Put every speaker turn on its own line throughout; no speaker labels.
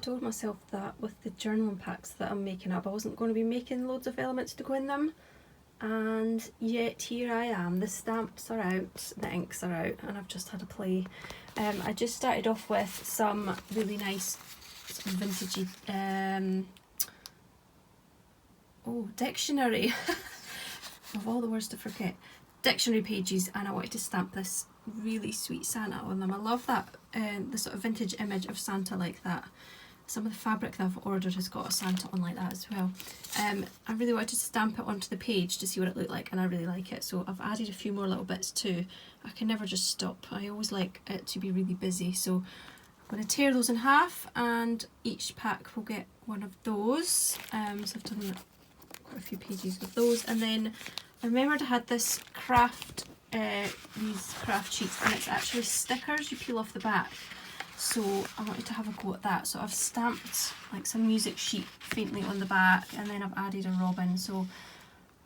told myself that with the journaling packs that I'm making up, I wasn't going to be making loads of elements to go in them, and yet here I am. The stamps are out, the inks are out, and I've just had a play. I just started off with some really nice sort of vintagey dictionary of all the words to forget, dictionary pages, and I wanted to stamp this really sweet Santa on them. I love that, the sort of vintage image of Santa like that. Some of the fabric that I've ordered has got a Santa on like that as well. I really wanted to stamp it onto the page to see what it looked like, and I really like it, so I've added a few more little bits too. I can never just stop. I always like it to be really busy, so I'm going to tear those in half, and each pack will get one of those. So I've done quite a few pages of those, and then I remembered I had this these craft sheets, and it's actually stickers you peel off the back. So I wanted to have a go at that. So I've stamped like some music sheet faintly on the back, and then I've added a robin. So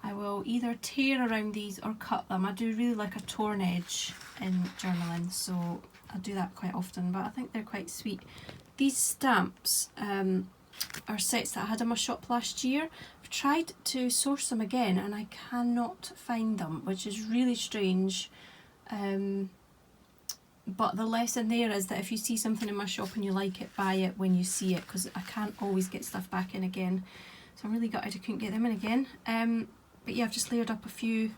I will either tear around these or cut them. I do really like a torn edge in journaling, so I do that quite often, but I think they're quite sweet. These stamps are sets that I had in my shop last year. I've tried to source them again and I cannot find them, which is really strange. But the lesson there is that if you see something in my shop and you like it, buy it when you see it, because I can't always get stuff back in again. So I'm really gutted I couldn't get them in again. But yeah, I've just layered up a few,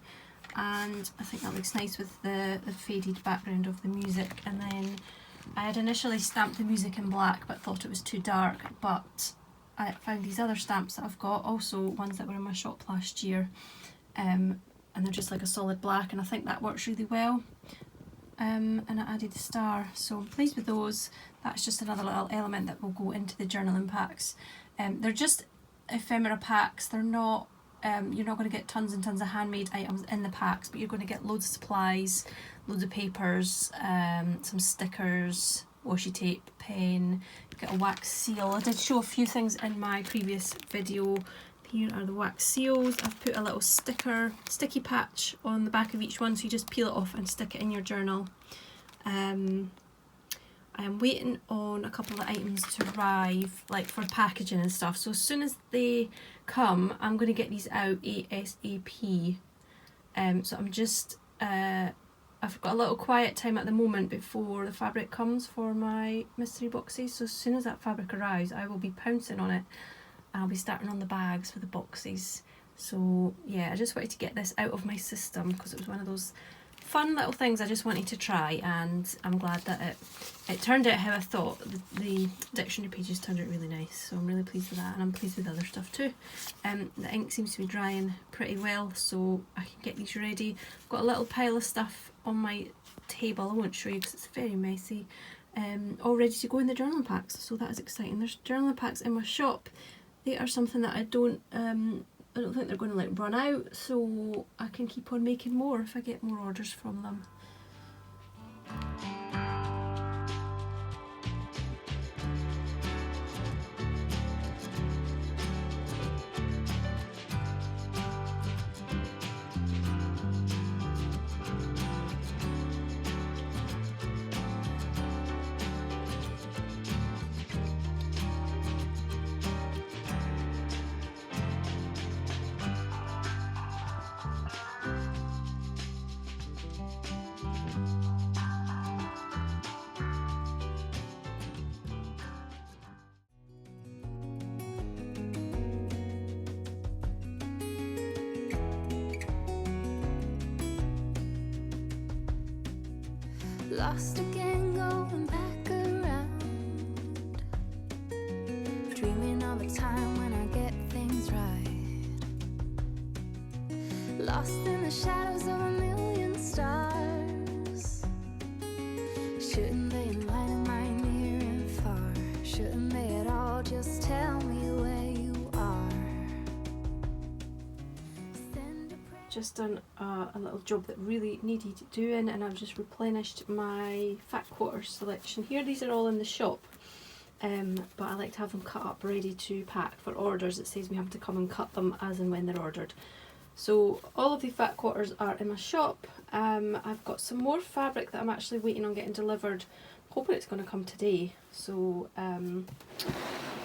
and I think that looks nice with the faded background of the music. And then I had initially stamped the music in black but thought it was too dark, but I found these other stamps that I've got, also ones that were in my shop last year, and they're just like a solid black, and I think that works really well. And I added the star, so I'm pleased with those. That's just another little element that will go into the journaling packs. They're just ephemera packs. They're not, you're not going to get tons and tons of handmade items in the packs, but you're going to get loads of supplies, loads of papers, some stickers, washi tape, pen, get a wax seal. I did show a few things in my previous video. Here are the wax seals. I've put a little sticky patch on the back of each one, so you just peel it off and stick it in your journal. I am waiting on a couple of items to arrive, like for packaging and stuff, so as soon as they come I'm going to get these out ASAP. So I'm just, I've got a little quiet time at the moment before the fabric comes for my mystery boxes, so as soon as that fabric arrives I will be pouncing on it. I'll be starting on the bags for the boxes. So yeah, I just wanted to get this out of my system because it was one of those fun little things I just wanted to try, and I'm glad that it turned out how I thought. The dictionary pages turned out really nice, so I'm really pleased with that, and I'm pleased with other stuff too. The ink seems to be drying pretty well, so I can get these ready. I've got a little pile of stuff on my table, I won't show you because it's very messy, all ready to go in the journaling packs, so that is exciting. There's journaling packs in my shop. They are something that I don't think they're going to like run out, so I can keep on making more if I get more orders from them.
Lost again, going back around, dreaming of a time when I get things right. Lost in the shadows of a million stars. Shouldn't they enlighten my near and far? Shouldn't they at all just tell me where you are?
Just done a little job that really needed doing, and I've just replenished my fat quarters selection here. These are all in the shop, but I like to have them cut up ready to pack for orders. It saves me having to come and cut them as and when they're ordered. So all of the fat quarters are in my shop. I've got some more fabric that I'm actually waiting on getting delivered hoping it's going to come today. So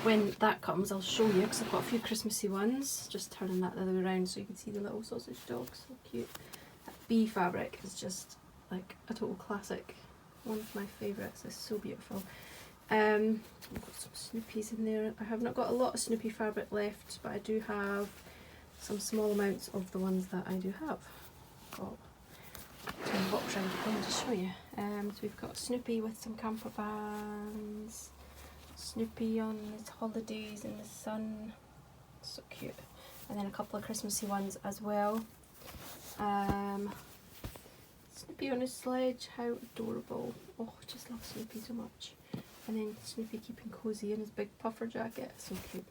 when that comes, I'll show you, because I've got a few Christmassy ones. Just turning that the other way around so you can see the little sausage dog. So cute. That bee fabric is just like a total classic. One of my favourites. It's so beautiful. I've got some Snoopies in there. I have not got a lot of Snoopy fabric left, but I do have some small amounts of the ones that I do have. Got turn the box around again to show you. So we've got Snoopy with some camper bands. Snoopy on his holidays in the sun. So cute. And then a couple of Christmassy ones as well. Snoopy on his sledge, how adorable. Oh, I just love Snoopy so much. And then Snoopy keeping cosy in his big puffer jacket, so cute.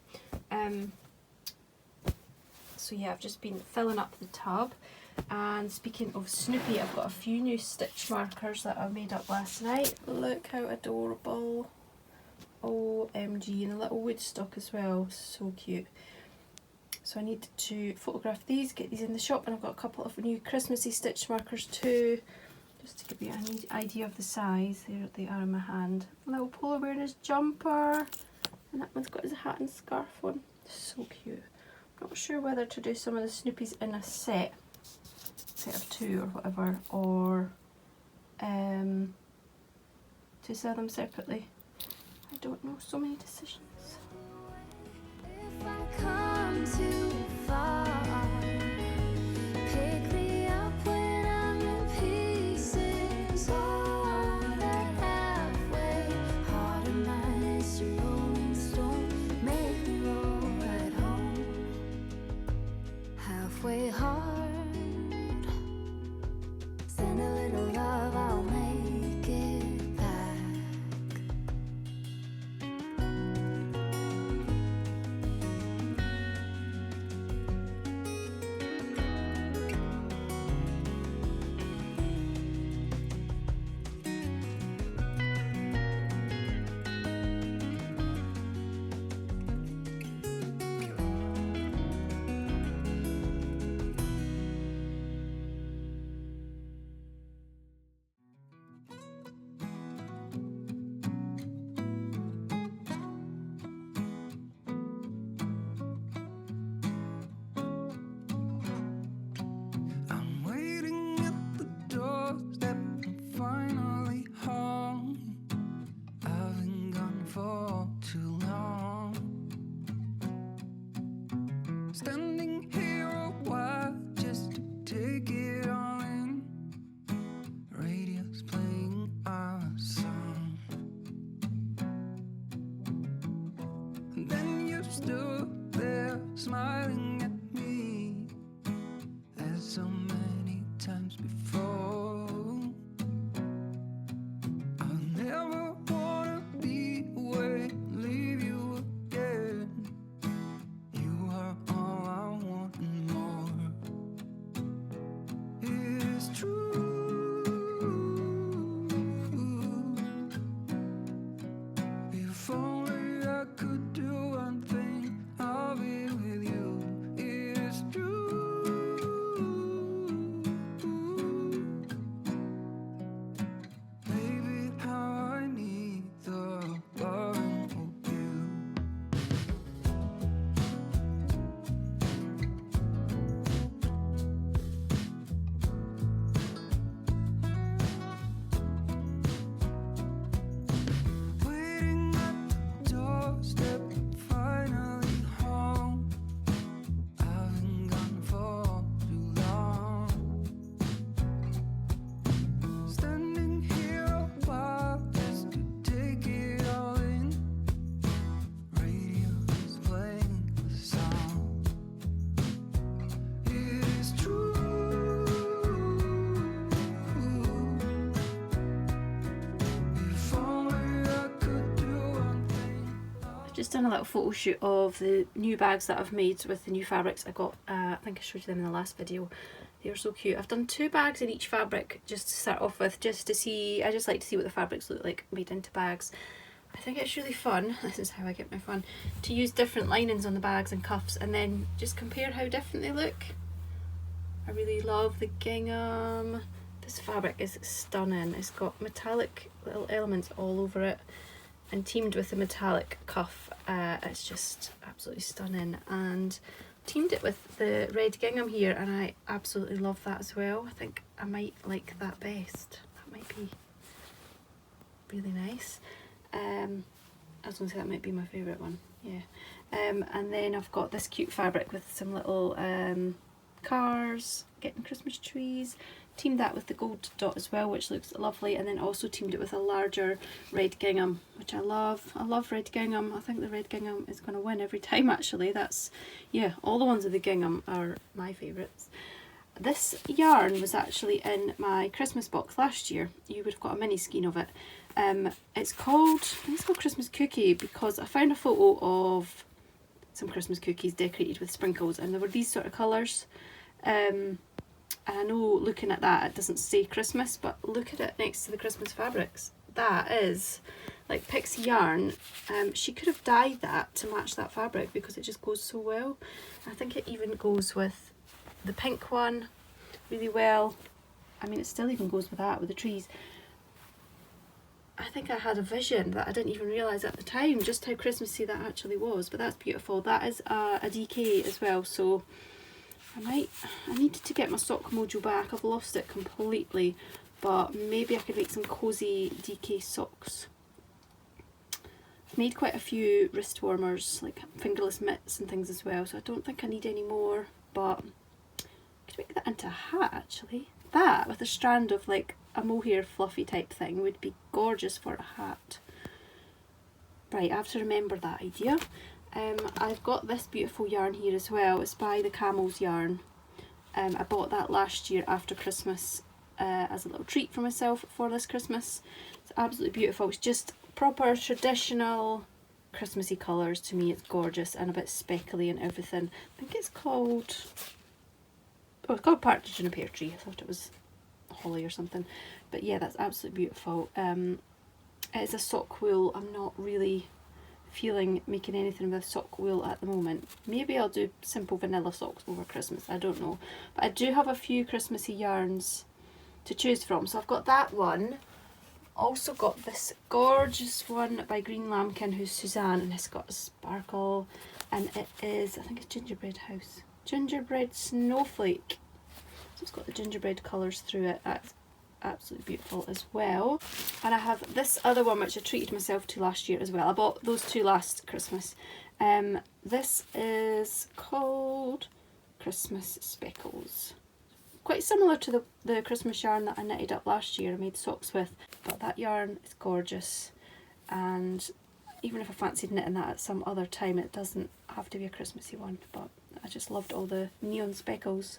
So yeah, I've just been filling up the tub. And speaking of Snoopy, I've got a few new stitch markers that I made up last night. Look how adorable. OMG, and a little woodstock as well, so cute. So I need to photograph these, get these in the shop, and I've got a couple of new Christmassy stitch markers too, just to give you an idea of the size. There they are in my hand. A little polar bear in his jumper, and that one's got his hat and scarf on. So cute. I'm not sure whether to do some of the Snoopies in a set of 2 or whatever, or to sell them separately. I don't know, so many decisions.
If I come too far, pick me up when I'm in pieces. Oh, that halfway heart of mine is a rolling stone. Make me roll right home. Halfway hard. Send a little love, I'll make it back. Standing here a while just to take it all in. Radio's playing our song. And then you stood there smiling at me, as so many times before. I'll never wanna be away, leave you again. You are all I want and more. It's true. If only I could do one thing, I'll be with you. It's true. Baby, how I need the loving of you. Waiting at the doorstep, finally home. I've been gone for too long. Standing here a while just to take it all in. Radio's playing the song. It is true. If only I could do one thing.
I've just done a little photo shoot of the new bags that I've made with the new fabrics I got. I think I showed you them in the last video. They are so cute. I've done 2 bags in each fabric just to start off with, just to see, I just like to see what the fabrics look like made into bags. I think it's really fun, this is how I get my fun, to use different linings on the bags and cuffs and then just compare how different they look. I really love the gingham, This fabric is stunning. It's got metallic little elements all over it and teamed with a metallic cuff. It's just absolutely stunning, and teamed it with the red gingham here, and I absolutely love that as well. I think I might like that best. That might be really nice. I was going to say that might be my favourite one, yeah. And then I've got this cute fabric with some little cars, getting Christmas trees. Teamed that with the gold dot as well, which looks lovely, and then also teamed it with a larger red gingham, which I love. I love red gingham. I think the red gingham is going to win every time, actually. That's, yeah, all the ones with the gingham are my favourites. This yarn was actually in my Christmas box last year. You would have got a mini skein of it. It's called, I think it's called Christmas Cookie, because I found a photo of some Christmas cookies decorated with sprinkles, and there were these sort of colours. And I know looking at that it doesn't say Christmas, but look at it next to the Christmas fabrics. That is like Pixie yarn. She could have dyed that to match that fabric because it just goes so well. I think it even goes with the pink one really well. I mean, it still even goes with that, with the trees. I think I had a vision that I didn't even realise at the time just how Christmassy that actually was, but that's beautiful. That is a DK as well, so I needed to get my sock mojo back. I've lost it completely, but maybe I could make some cosy DK socks. I've made quite a few wrist warmers, like fingerless mitts and things as well, so I don't think I need any more, but I could make that into a hat actually. That with a strand of like a mohair fluffy type thing would be gorgeous for a hat. Right, I have to remember that idea. I've got this beautiful yarn here as well. It's by the Camels yarn. I bought that last year after Christmas as a little treat for myself for this Christmas. It's absolutely beautiful. It's just proper traditional Christmassy colours. To me it's gorgeous and a bit speckly and everything. I think it's called, oh, it's called Partridge in a Pear Tree. I thought it was holly or something. But yeah, that's absolutely beautiful. It is a sock wool. I'm not really feeling making anything with sock wool at the moment. Maybe I'll do simple vanilla socks over Christmas, I don't know. But I do have a few Christmassy yarns to choose from. So I've got that one. Also got this gorgeous one by Green Lambkin, who's Suzanne, and it's got a sparkle, and it is, I think it's Gingerbread House. Gingerbread Snowflake. So it's got the gingerbread colours through it. That's absolutely beautiful as well. And I have this other one which I treated myself to last year as well. I bought those two last Christmas. This is called Christmas Speckles. Quite similar to the Christmas yarn that I knitted up last year. I made socks with, but that yarn is gorgeous, and even if I fancied knitting that at some other time, it doesn't have to be a Christmassy one. But I just loved all the neon speckles.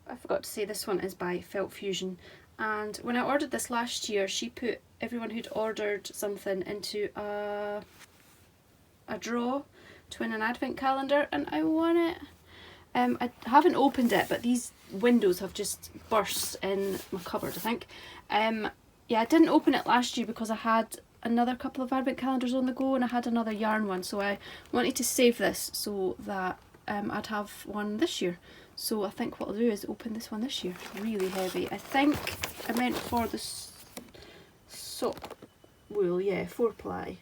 I forgot to say this one is by Felt Fusion, and when I ordered this last year she put everyone who'd ordered something into a draw to win an advent calendar, and I won it. I haven't opened it, but these windows have just burst in my cupboard, I think. Yeah, I didn't open it last year because I had another couple of advent calendars on the go and I had another yarn one, so I wanted to save this so that I'd have one this year. So I think what I'll do is open this one this year. It's really heavy. I think I meant for the sock wool, yeah, 4-ply.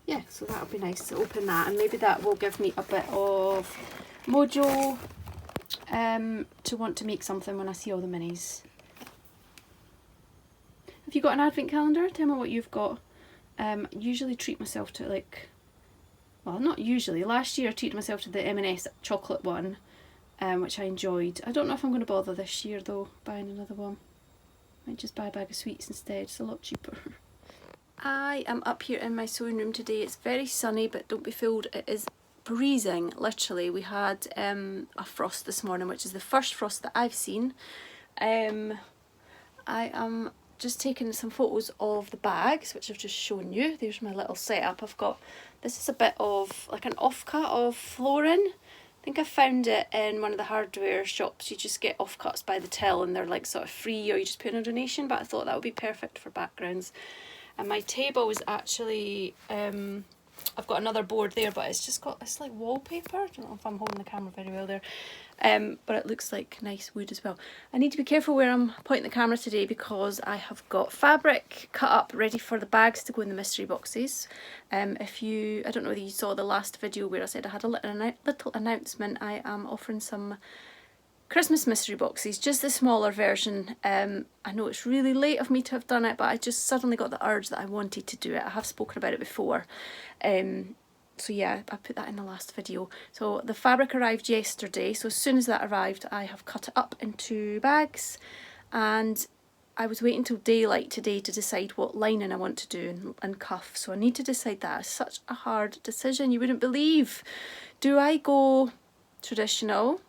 Yeah, so that'll be nice to open that, and maybe that will give me a bit of mojo to want to make something when I see all the minis. Have you got an advent calendar? Tell me what you've got. Usually treat myself to, like, well, not usually. Last year I treated myself to the M&S chocolate one, which I enjoyed. I don't know if I'm going to bother this year though, buying another one. Might just buy a bag of sweets instead, it's a lot cheaper. I am up here in my sewing room today. It's very sunny, but don't be fooled, it is freezing, literally. We had a frost this morning, which is the first frost that I've seen. I am just taking some photos of the bags, which I've just shown you. There's my little setup. I've got, this is a bit of like an offcut of flooring. I think I found it in one of the hardware shops. You just get offcuts by the till and they're like sort of free, or you just put in a donation, but I thought that would be perfect for backgrounds. And my table is actually I've got another board there, but it's just got, it's like wallpaper. I don't know if I'm holding the camera very well there. But it looks like nice wood as well. I need to be careful where I'm pointing the camera today because I have got fabric cut up ready for the bags to go in the mystery boxes. I don't know whether you saw the last video where I said I had a little announcement. I am offering some Christmas mystery boxes, just the smaller version. I know it's really late of me to have done it, but I just suddenly got the urge that I wanted to do it. I have spoken about it before. So yeah, I put that in the last video. So the fabric arrived yesterday, so as soon as that arrived I have cut it up into bags, and I was waiting till daylight today to decide what lining I want to do and cuff. So I need to decide that. It's such a hard decision, you wouldn't believe. Do I go traditional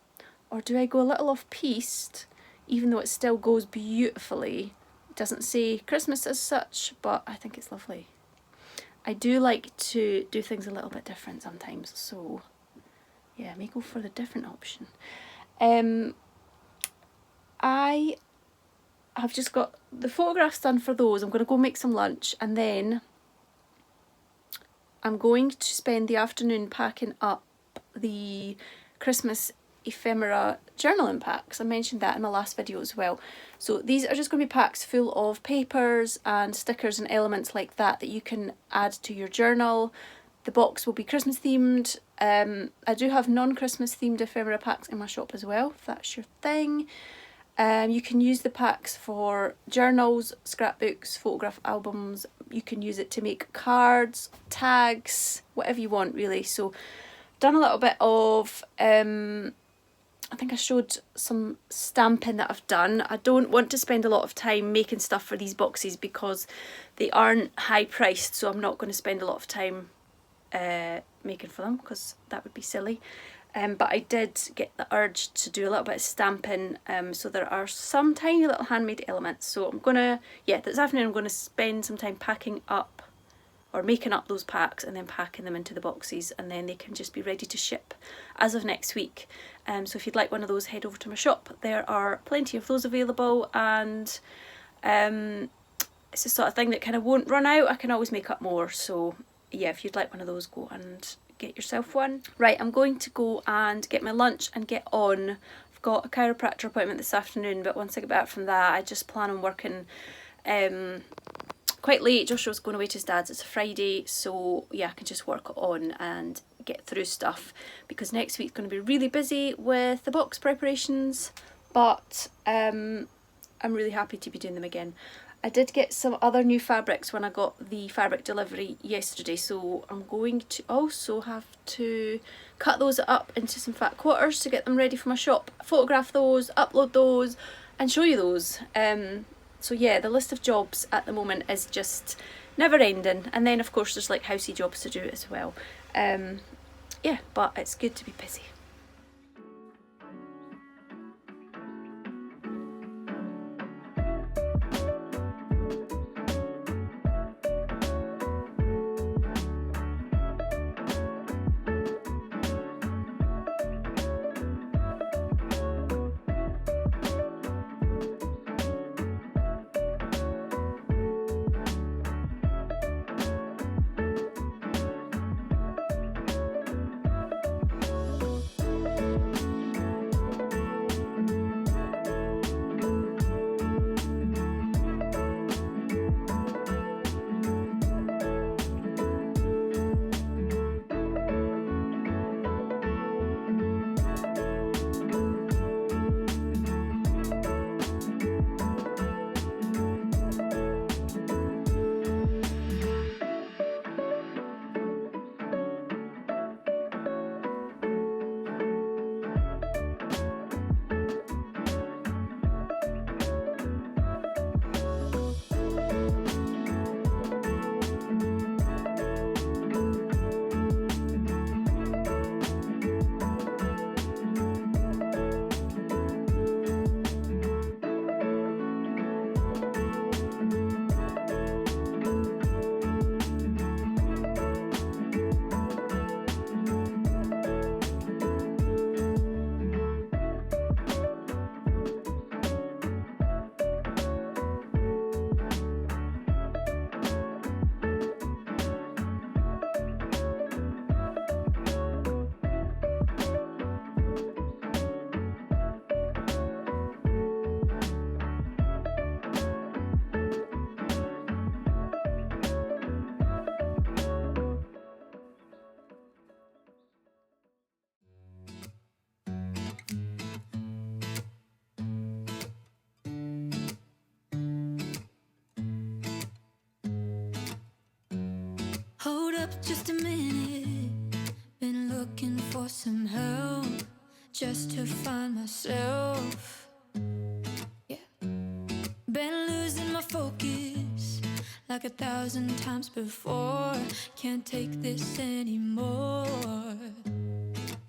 or do I go a little off-piste, even though it still goes beautifully? It doesn't say Christmas as such, but I think it's lovely. I do like to do things a little bit different sometimes, so yeah, I may go for the different option. I have just got the photographs done for those. I'm going to go make some lunch, and then I'm going to spend the afternoon packing up the Christmas ephemera journaling packs. I mentioned that in my last video as well. So these are just going to be packs full of papers and stickers and elements like that that you can add to your journal. The box will be Christmas themed. I do have non-Christmas themed ephemera packs in my shop as well, if that's your thing. You can use the packs for journals, scrapbooks, photograph albums. You can use it to make cards, tags, whatever you want really. So done a little bit of I think I showed some stamping that I've done. I don't want to spend a lot of time making stuff for these boxes because they aren't high priced, so I'm not going to spend a lot of time making for them because that would be silly. But I did get the urge to do a little bit of stamping, so there are some tiny little handmade elements. So I'm going to, this afternoon I'm going to spend some time packing up or making up those packs and then packing them into the boxes, and then they can just be ready to ship as of next week. So if you'd like one of those, head over to my shop. There are plenty of those available, and it's the sort of thing that kind of won't run out. I can always make up more, so yeah, if you'd like one of those, go and get yourself one. Right, I'm going to go and get my lunch and get on. I've got a chiropractor appointment this afternoon, but once I get back from that I just plan on working quite late. Joshua's going away to his dad's, it's a Friday, so yeah, I can just work on and get through stuff because next week's going to be really busy with the box preparations, but I'm really happy to be doing them again. I did get some other new fabrics when I got the fabric delivery yesterday, so I'm going to also have to cut those up into some fat quarters to get them ready for my shop, photograph those, upload those and show you those. So yeah, the list of jobs at the moment is just never ending, and then of course there's like housey jobs to do as well. Yeah, but it's good to be busy.
just a minute. Been looking for some help just to find myself. Yeah. Been losing my focus like 1,000 times before. Can't take this anymore.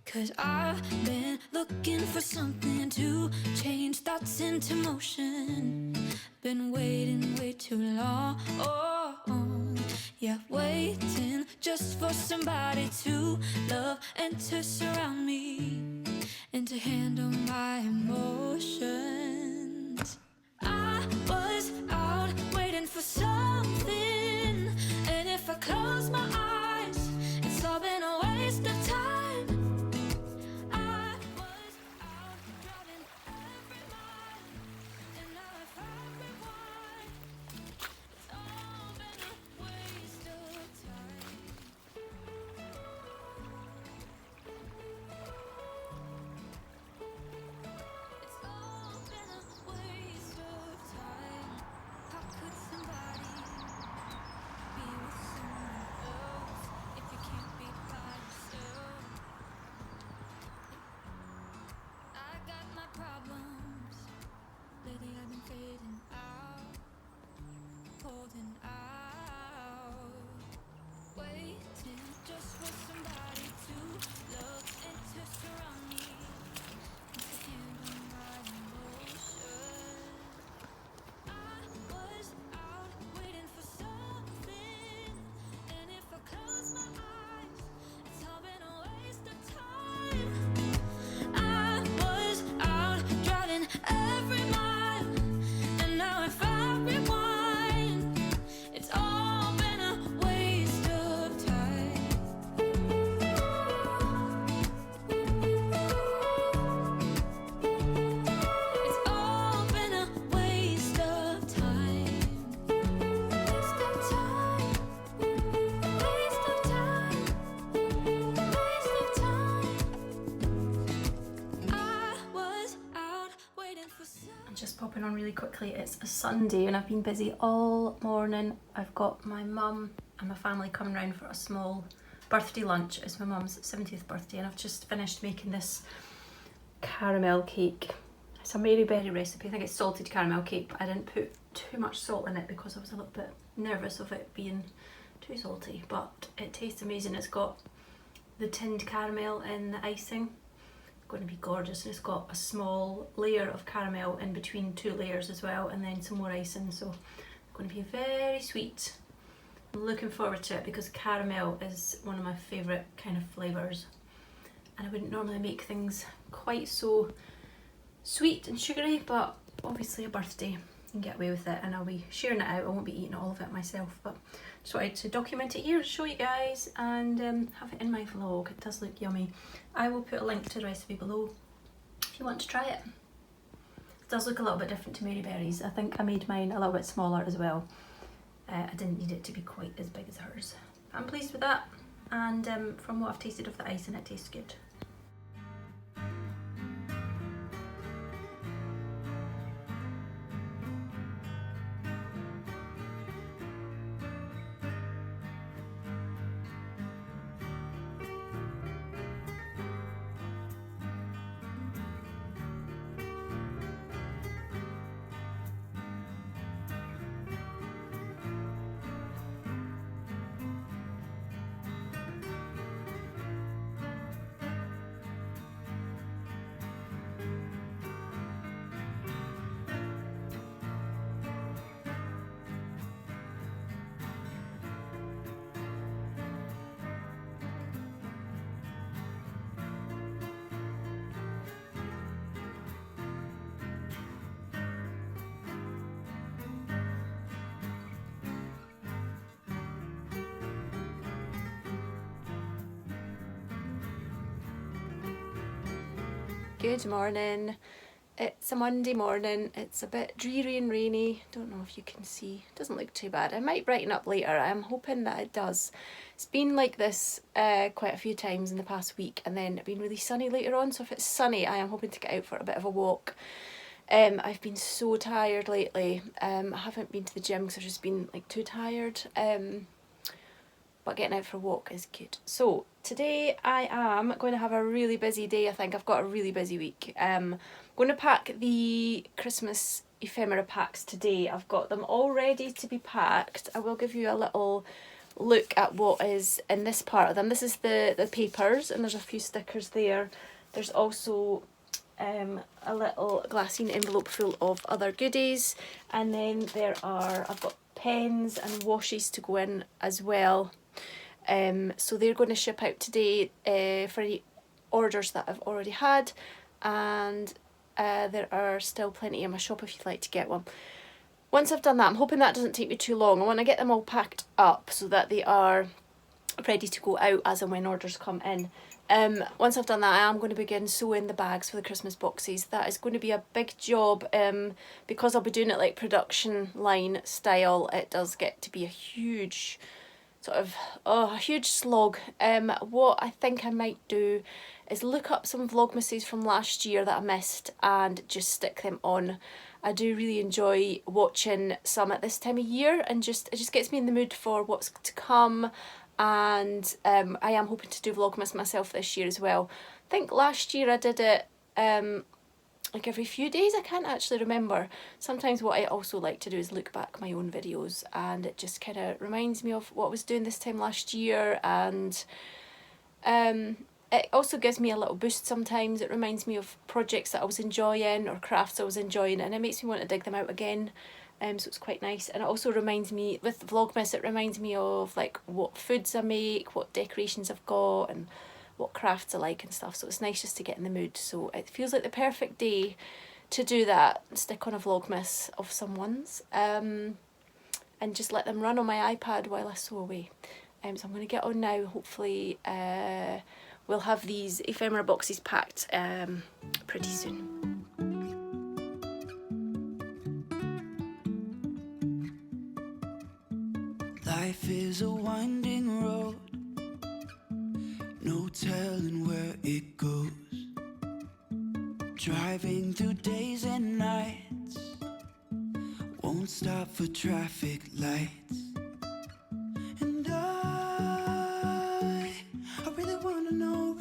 'Cause I've been looking for something to change thoughts into motion. Been waiting way too long. Yeah, waiting just for somebody to love and to surround me and to handle my emotions. I was out waiting for something, and if I close my eyes, it's all been a waste of time. I was out driving every mile, and now if I rewind, it's all been a waste of time. It's all been a waste of time. How could somebody be with someone else if you can't be by yourself? I got my problems. Lately I've been fading out, holding out, waiting just for somebody to love and to surround me and to handle my emotions. I was out waiting for something, and if I close my eyes, it's all been a waste of time. I was out driving every mile, and now if I rewind, it's all been a waste of time. It's all been a waste of time. Waste of time. Waste of time. Waste of time. I was out waiting for some.
I'm just popping on really quickly. It's a Sunday and I've been busy all morning. I've got my mum and my family coming round for a small birthday lunch. It's my mum's 70th birthday and I've just finished making this caramel cake. It's a Mary Berry recipe. I think it's salted caramel cake, but I didn't put too much salt in it because I was a little bit nervous of it being too salty, but it tastes amazing. It's got the tinned caramel in the icing. Going to be gorgeous, and it's got a small layer of caramel in between two layers as well, and then some more icing, so it's going to be very sweet. I'm looking forward to it because caramel is one of my favourite kind of flavours, and I wouldn't normally make things quite so sweet and sugary, but obviously a birthday, you can get away with it, and I'll be sharing it out. I won't be eating all of it myself, but just wanted to document it here, show you guys, and have it in my vlog. It does look yummy. I will put a link to the recipe below if you want to try it. It does look a little bit different to Mary Berry's. I think I made mine a little bit smaller as well. I didn't need it to be quite as big as hers. But I'm pleased with that, and from what I've tasted of the icing, it tastes good. Good morning. It's a Monday morning. It's a bit dreary and rainy. Don't know if you can see. It doesn't look too bad. It might brighten up later. I'm hoping that it does. It's been like this quite a few times in the past week, and then it's been really sunny later on. So if it's sunny, I am hoping to get out for a bit of a walk. I've been so tired lately. I haven't been to the gym because I've just been like too tired. but getting out for a walk is good. So today I am going to have a really busy day. I think I've got a really busy week. I'm going to pack the Christmas ephemera packs today. I've got them all ready to be packed. I will give you a little look at what is in this part of them. This is the papers, and there's a few stickers there. There's also a little glassine envelope full of other goodies, and then I've got pens and washes to go in as well. So they're going to ship out today for any orders that I've already had, and there are still plenty in my shop if you'd like to get one. Once I've done that, I'm hoping that doesn't take me too long. I want to get them all packed up so that they are ready to go out as and when orders come in. Once I've done that, I am going to begin sewing the bags for the Christmas boxes. That is going to be a big job, because I'll be doing it like production line style. It does get to be a huge a huge slog. What I think I might do is look up some vlogmases from last year that I missed and just stick them on. I do really enjoy watching some at this time of year, and it just gets me in the mood for what's to come. And I am hoping to do Vlogmas myself this year as well. I think last year I did it like every few days. I can't actually remember. Sometimes what I also like to do is look back my own videos, and it just kind of reminds me of what I was doing this time last year, and it also gives me a little boost sometimes. It reminds me of projects that I was enjoying or crafts I was enjoying, and it makes me want to dig them out again. So it's quite nice. And it also reminds me, with Vlogmas, it reminds me of like what foods I make, what decorations I've got, and what crafts I like and stuff. So it's nice just to get in the mood. So it feels like the perfect day to do that, stick on a Vlogmas of someone's, and just let them run on my iPad while I sew away. So I'm going to get on now. Hopefully we'll have these ephemera boxes packed pretty soon.
Life is a winding road, no telling where it goes. Driving through days and nights, won't stop for traffic lights. And I really wanna know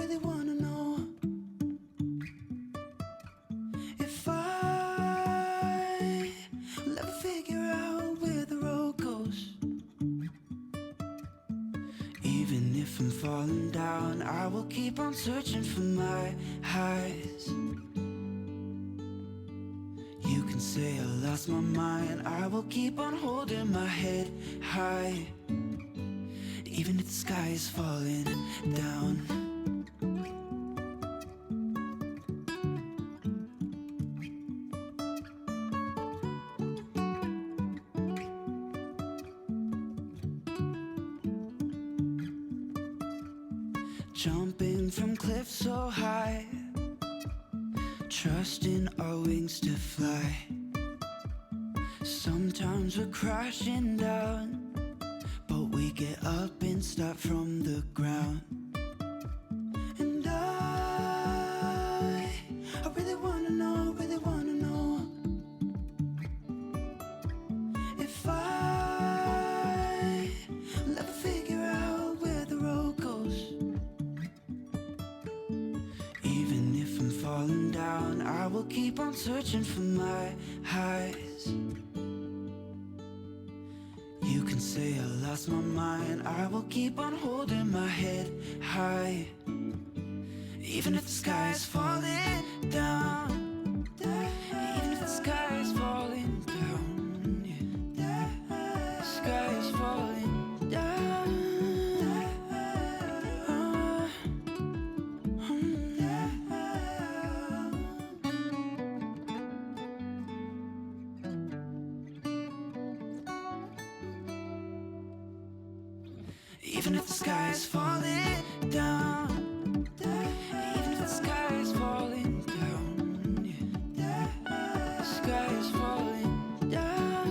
if I will ever figure out where the road goes. Even if I'm falling down, I will keep on searching for my highs. You can say I lost my mind, I will keep on holding my head high. Even if the sky is falling down. Jumping from cliffs so high, trusting our wings to fly. Sometimes we're crashing down, but we get up and start from the ground. And I really wanna know if I will ever figure out where the road goes. Even if I'm falling down, I will keep on searching for my highs. You can say I lost my mind, I will keep on holding my head high. Even if the sky is falling down, even if the sky is falling down, yeah. The sky is falling down. Even if the sky is falling down, even if the sky is falling down, yeah. The sky is falling down.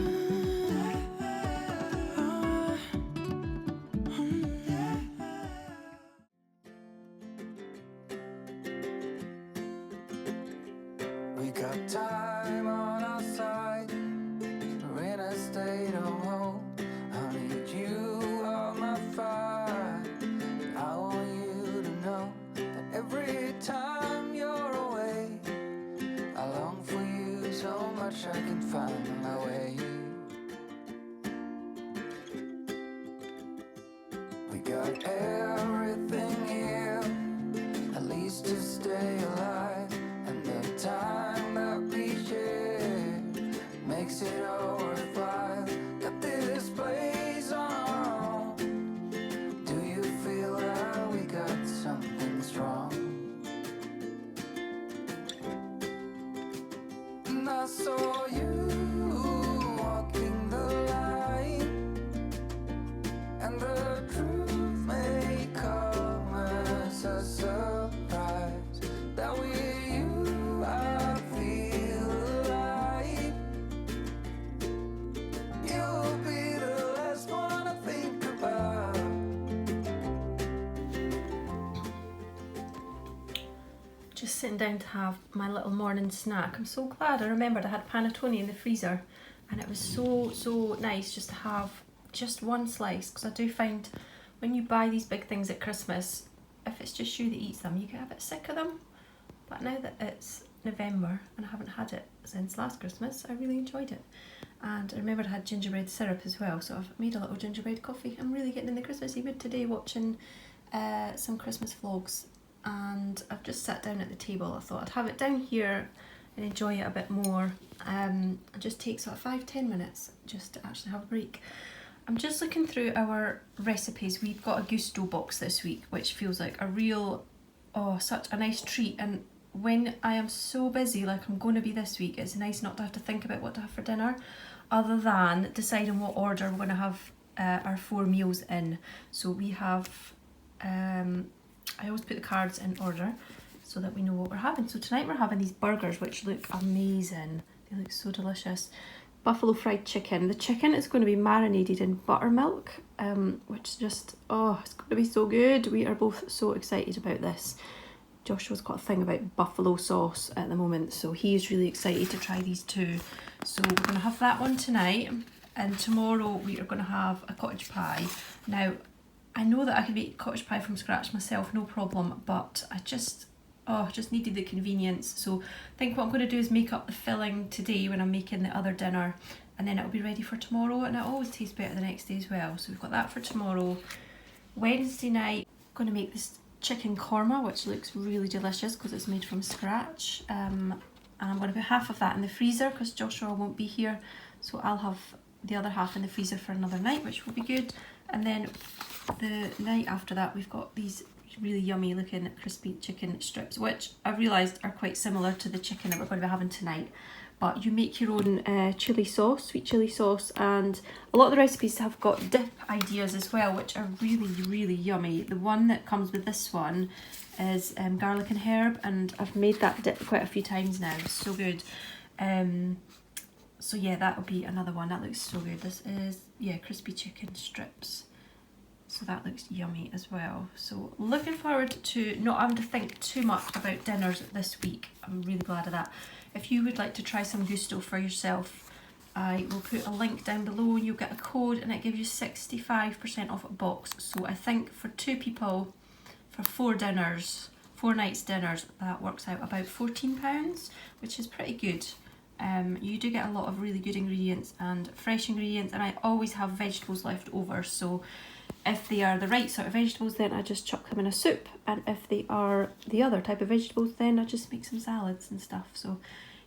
We got time on our side, we're in a state of home. I need you on my fire.
just sitting down to have my little morning snack. I'm so glad I remembered I had panettone in the freezer, and it was so nice just to have just one slice, because I do find when you buy these big things at Christmas, if it's just you that eats them, you get a bit sick of them. But now that it's November and I haven't had it since last Christmas, I really enjoyed it. And I remembered I had gingerbread syrup as well, so I've made a little gingerbread coffee. I'm really getting in the Christmassy mood today, watching some Christmas vlogs, and I've just sat down at the table. I thought I'd have it down here and enjoy it a bit more. It just takes sort of 5-10 minutes just to actually have a break. I'm just looking through our recipes. We've got a Gusto box this week, which feels like a real, such a nice treat. And when I am so busy like I'm going to be this week, it's nice not to have to think about what to have for dinner, other than deciding what order we're going to have our 4 meals in. So we have, I always put the cards in order so that we know what we're having. So tonight we're having these burgers, which look amazing. They look so delicious. Buffalo fried chicken. The chicken is going to be marinated in buttermilk, which just, it's going to be so good. We are both so excited about this. Joshua's got a thing about buffalo sauce at the moment, so he's really excited to try these too. So we're going to have that one tonight, and tomorrow we are going to have a cottage pie. Now, I know that I can make cottage pie from scratch myself, no problem, but I just needed the convenience. So I think what I'm going to do is make up the filling today when I'm making the other dinner, and then it'll be ready for tomorrow, and it always tastes better the next day as well. So we've got that for tomorrow. Wednesday night, I'm going to make this chicken korma, which looks really delicious because it's made from scratch. And I'm going to put half of that in the freezer because Joshua won't be here, so I'll have the other half in the freezer for another night, which will be good. And then the night after that, we've got these really yummy looking crispy chicken strips, which I've realised are quite similar to the chicken that we're going to be having tonight. But you make your own chilli sauce, sweet chilli sauce, and a lot of the recipes have got dip ideas as well, which are really yummy. The one that comes with this one is garlic and herb, and I've made that dip quite a few times now. So good. So yeah, that'll be another one. That looks so good. This is, crispy chicken strips. So that looks yummy as well. So looking forward to not having to think too much about dinners this week. I'm really glad of that. If you would like to try some Gusto for yourself, I will put a link down below. You'll get a code and it gives you 65% off a box. So I think for 2 people, for 4 dinners, 4 nights dinners, that works out about £14, which is pretty good. You do get a lot of really good ingredients and fresh ingredients, and I always have vegetables left over. So if they are the right sort of vegetables, then I just chuck them in a soup, and if they are the other type of vegetables, then I just make some salads and stuff. So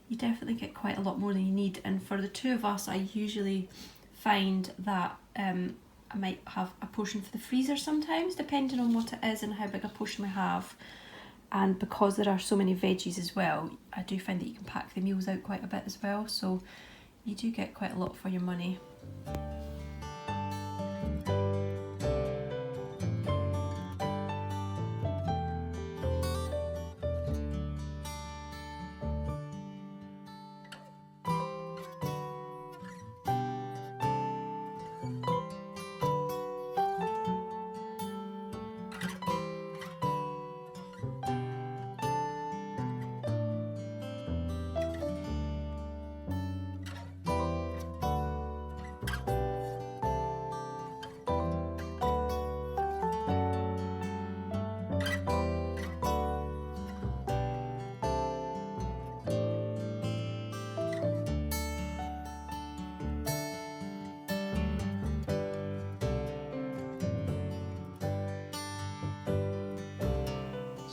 you definitely get quite a lot more than you need. And for the 2 of us, I usually find that I might have a portion for the freezer sometimes, depending on what it is and how big a portion we have. And because there are so many veggies as well, I do find that you can pack the meals out quite a bit as well, so you do get quite a lot for your money.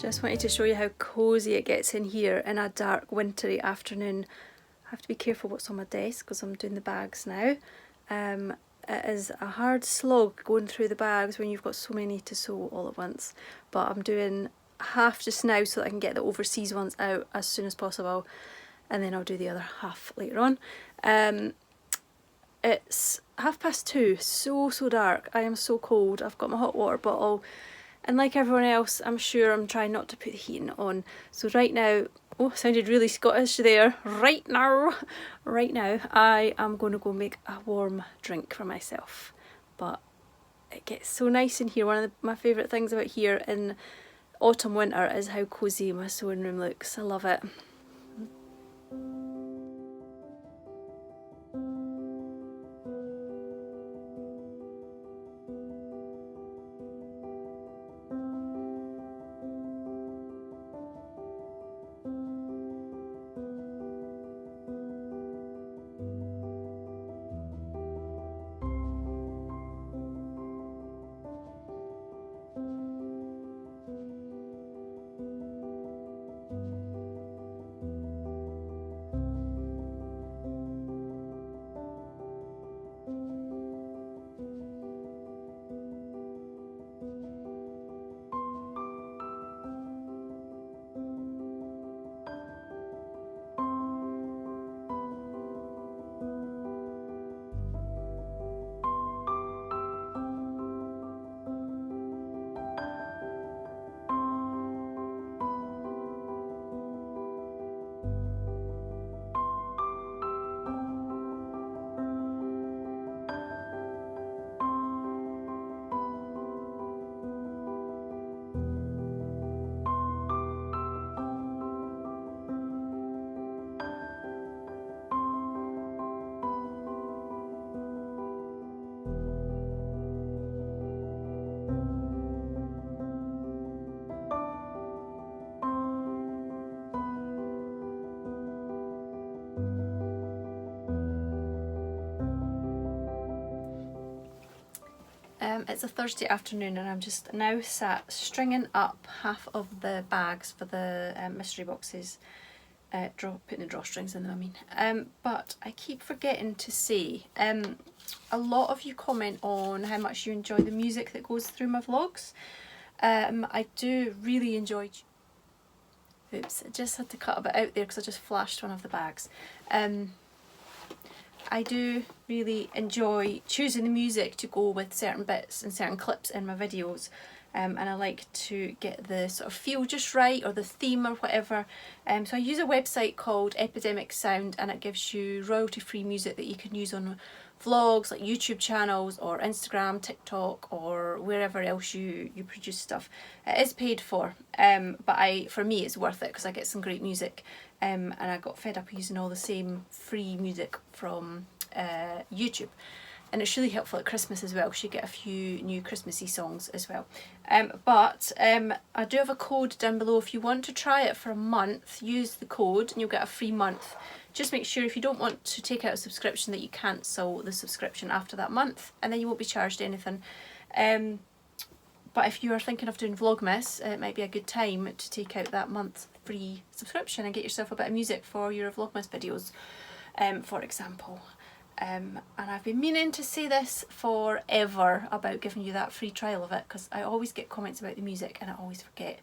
Just wanted to show you how cosy it gets in here in a dark wintry afternoon. I have to be careful what's on my desk because I'm doing the bags now. It is a hard slog going through the bags when you've got so many to sew all at once, but I'm doing half just now so that I can get the overseas ones out as soon as possible, and then I'll do the other half later on. It's 2:30, so dark. I am so cold. I've got my hot water bottle, and like everyone else, I'm sure I'm trying not to put the heating on. So right now, sounded really Scottish there. Right now, I am going to go make a warm drink for myself. But it gets so nice in here. One of my favourite things about here in autumn winter is how cosy my sewing room looks. I love it. It's a Thursday afternoon and I'm just now sat stringing up half of the bags for the mystery boxes, putting the drawstrings in them, I mean. But I keep forgetting to say, a lot of you comment on how much you enjoy the music that goes through my vlogs. I do really enjoy... Oops, I just had to cut a bit out there because I just flashed one of the bags. I do really enjoy choosing the music to go with certain bits and certain clips in my videos, and I like to get the sort of feel just right, or the theme or whatever. So I use a website called Epidemic Sound, and it gives you royalty free music that you can use on vlogs like YouTube channels or Instagram, TikTok, or wherever else you produce stuff. It is paid for, but for me it's worth it because I get some great music, and I got fed up using all the same free music from YouTube. And it's really helpful at Christmas as well because you get a few new Christmassy songs as well. But I do have a code down below. If you want to try it for a month, use the code and you'll get a free month. Just make sure if you don't want to take out a subscription that you cancel the subscription after that month, and then you won't be charged anything. But if you are thinking of doing Vlogmas, it might be a good time to take out that month free subscription and get yourself a bit of music for your Vlogmas videos, for example. And I've been meaning to say this forever about giving you that free trial of it, because I always get comments about the music and I always forget.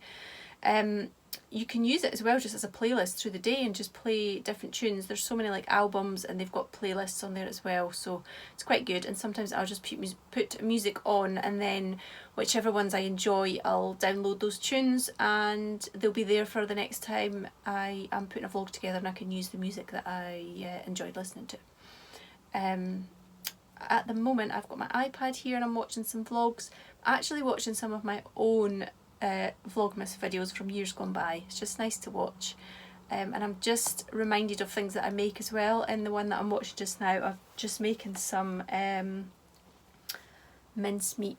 You can use it as well just as a playlist through the day and just play different tunes. There's so many like albums and they've got playlists on there as well, so it's quite good. And sometimes I'll just put music on, and then whichever ones I enjoy I'll download those tunes and they'll be there for the next time I am putting a vlog together, and I can use the music that I enjoyed listening to. At the moment I've got my iPad here and I'm watching some vlogs. I'm actually watching some of my own Vlogmas videos from years gone by. It's just nice to watch, and I'm just reminded of things that I make as well. In the one that I'm watching just now, I'm just making some mincemeat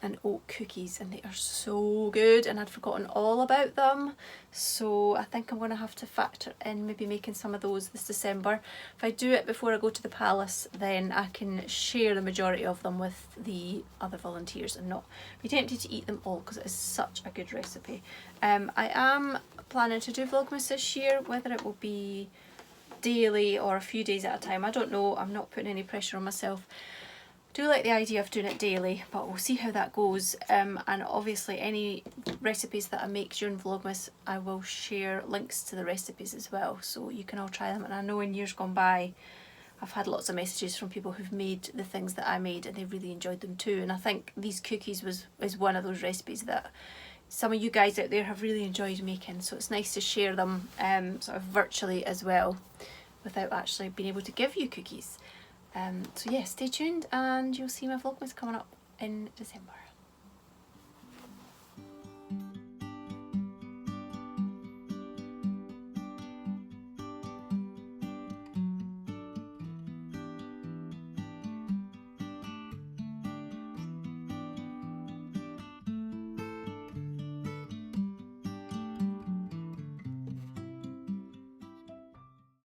and oat cookies, and they are so good, and I'd forgotten all about them, so I think I'm going to have to factor in maybe making some of those this December. If I do it before I go to the palace, then I can share the majority of them with the other volunteers and not be tempted to eat them all, because it is such a good recipe. I am planning to do Vlogmas this year. Whether it will be daily or a few days at a time, I don't know. I'm not putting any pressure on myself. I do like the idea of doing it daily, but we'll see how that goes. And obviously any recipes that I make during Vlogmas, I will share links to the recipes as well, so you can all try them. And I know in years gone by I've had lots of messages from people who've made the things that I made and they really enjoyed them too, and I think these cookies is one of those recipes that some of you guys out there have really enjoyed making, so it's nice to share them sort of virtually as well without actually being able to give you cookies. So yeah, stay tuned and you'll see my Vlogmas coming up in December.